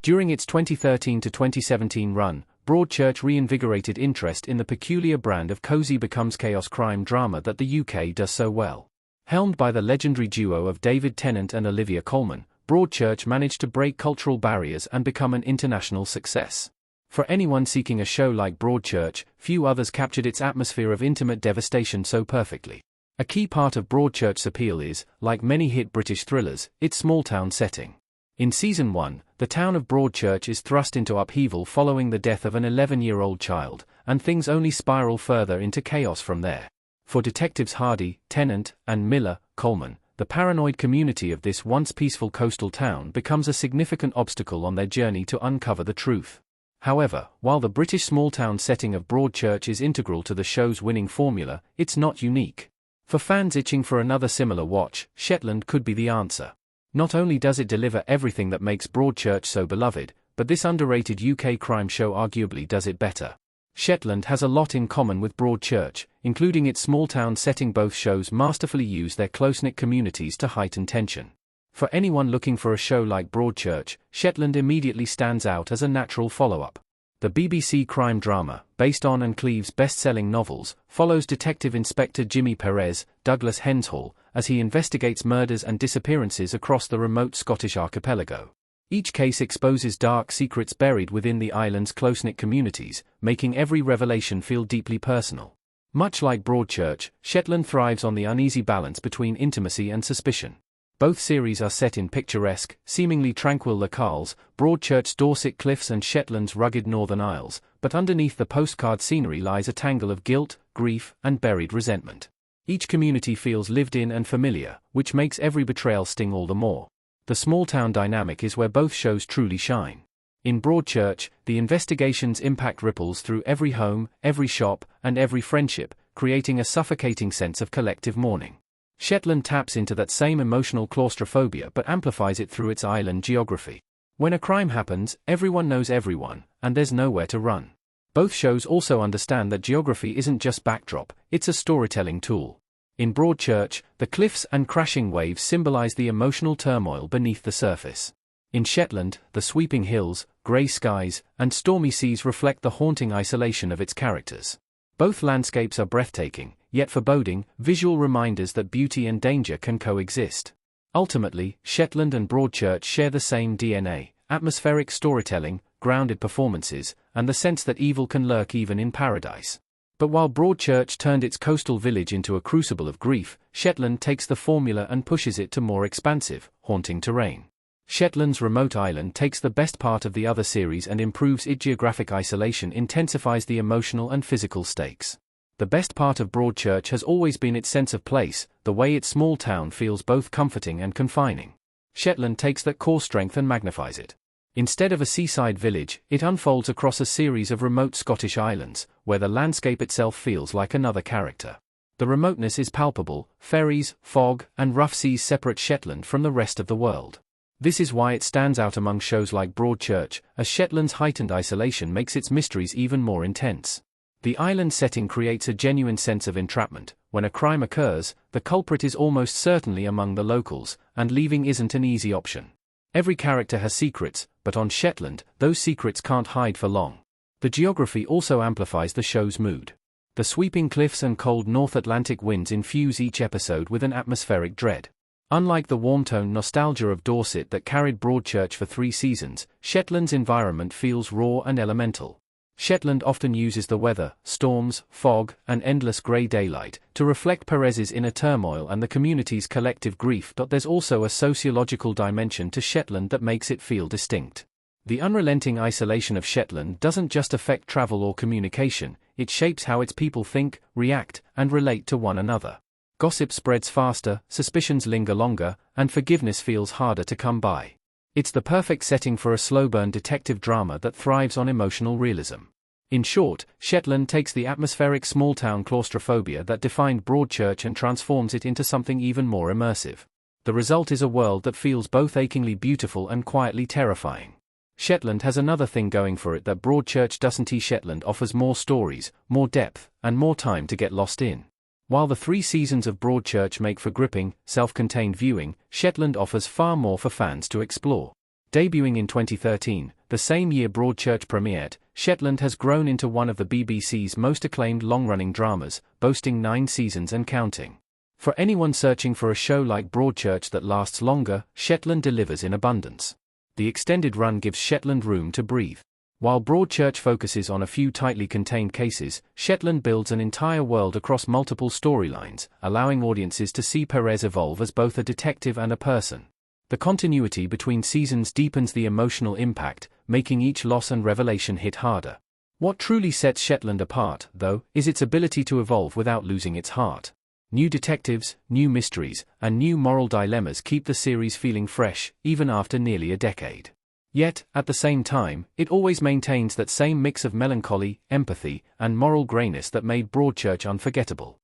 During its 2013 to 2017 run, Broadchurch reinvigorated interest in the peculiar brand of cozy becomes chaos crime drama that the UK does so well. Helmed by the legendary duo of David Tennant and Olivia Colman, Broadchurch managed to break cultural barriers and become an international success. For anyone seeking a show like Broadchurch, few others captured its atmosphere of intimate devastation so perfectly. A key part of Broadchurch's appeal is, like many hit British thrillers, its small-town setting. In Season 1, the town of Broadchurch is thrust into upheaval following the death of an 11-year-old child, and things only spiral further into chaos from there. For detectives Hardy, Tennant, and Miller, Coleman, the paranoid community of this once peaceful coastal town becomes a significant obstacle on their journey to uncover the truth. However, while the British small-town setting of Broadchurch is integral to the show's winning formula, it's not unique. For fans itching for another similar watch, Shetland could be the answer. Not only does it deliver everything that makes Broadchurch so beloved, but this underrated UK crime show arguably does it better. Shetland has a lot in common with Broadchurch, including its small-town setting. Both shows masterfully use their close-knit communities to heighten tension. For anyone looking for a show like Broadchurch, Shetland immediately stands out as a natural follow-up. The BBC crime drama, based on Anne Cleeve's best-selling novels, follows Detective Inspector Jimmy Perez, Douglas Henshall, as he investigates murders and disappearances across the remote Scottish archipelago. Each case exposes dark secrets buried within the island's close-knit communities, making every revelation feel deeply personal. Much like Broadchurch, Shetland thrives on the uneasy balance between intimacy and suspicion. Both series are set in picturesque, seemingly tranquil locales, Broadchurch's Dorset cliffs and Shetland's rugged Northern Isles, but underneath the postcard scenery lies a tangle of guilt, grief, and buried resentment. Each community feels lived in and familiar, which makes every betrayal sting all the more. The small-town dynamic is where both shows truly shine. In Broadchurch, the investigation's impact ripples through every home, every shop, and every friendship, creating a suffocating sense of collective mourning. Shetland taps into that same emotional claustrophobia but amplifies it through its island geography. When a crime happens, everyone knows everyone, and there's nowhere to run. Both shows also understand that geography isn't just backdrop, it's a storytelling tool. In Broadchurch, the cliffs and crashing waves symbolize the emotional turmoil beneath the surface. In Shetland, the sweeping hills, grey skies, and stormy seas reflect the haunting isolation of its characters. Both landscapes are breathtaking, yet foreboding, visual reminders that beauty and danger can coexist. Ultimately, Shetland and Broadchurch share the same DNA: atmospheric storytelling, grounded performances, and the sense that evil can lurk even in paradise. But while Broadchurch turned its coastal village into a crucible of grief, Shetland takes the formula and pushes it to more expansive, haunting terrain. Shetland's remote island takes the best part of the other series and improves its geographic isolation, intensifies the emotional and physical stakes. The best part of Broadchurch has always been its sense of place, the way its small town feels both comforting and confining. Shetland takes that core strength and magnifies it. Instead of a seaside village, it unfolds across a series of remote Scottish islands, where the landscape itself feels like another character. The remoteness is palpable: ferries, fog, and rough seas separate Shetland from the rest of the world. This is why it stands out among shows like Broadchurch, as Shetland's heightened isolation makes its mysteries even more intense. The island setting creates a genuine sense of entrapment. When a crime occurs, the culprit is almost certainly among the locals, and leaving isn't an easy option. Every character has secrets, but on Shetland, those secrets can't hide for long. The geography also amplifies the show's mood. The sweeping cliffs and cold North Atlantic winds infuse each episode with an atmospheric dread. Unlike the warm-toned nostalgia of Dorset that carried Broadchurch for 3 seasons, Shetland's environment feels raw and elemental. Shetland often uses the weather, storms, fog, and endless grey daylight, to reflect Perez's inner turmoil and the community's collective grief. But there's also a sociological dimension to Shetland that makes it feel distinct. The unrelenting isolation of Shetland doesn't just affect travel or communication, it shapes how its people think, react, and relate to one another. Gossip spreads faster, suspicions linger longer, and forgiveness feels harder to come by. It's the perfect setting for a slow-burn detective drama that thrives on emotional realism. In short, Shetland takes the atmospheric small-town claustrophobia that defined Broadchurch and transforms it into something even more immersive. The result is a world that feels both achingly beautiful and quietly terrifying. Shetland has another thing going for it that Broadchurch doesn't. Shetland offers more stories, more depth, and more time to get lost in. While the 3 seasons of Broadchurch make for gripping, self-contained viewing, Shetland offers far more for fans to explore. Debuting in 2013, the same year Broadchurch premiered, Shetland has grown into one of the BBC's most acclaimed long-running dramas, boasting 9 seasons and counting. For anyone searching for a show like Broadchurch that lasts longer, Shetland delivers in abundance. The extended run gives Shetland room to breathe. While Broadchurch focuses on a few tightly contained cases, Shetland builds an entire world across multiple storylines, allowing audiences to see Perez evolve as both a detective and a person. The continuity between seasons deepens the emotional impact, making each loss and revelation hit harder. What truly sets Shetland apart, though, is its ability to evolve without losing its heart. New detectives, new mysteries, and new moral dilemmas keep the series feeling fresh, even after nearly a decade. Yet, at the same time, it always maintains that same mix of melancholy, empathy, and moral grayness that made Broadchurch unforgettable.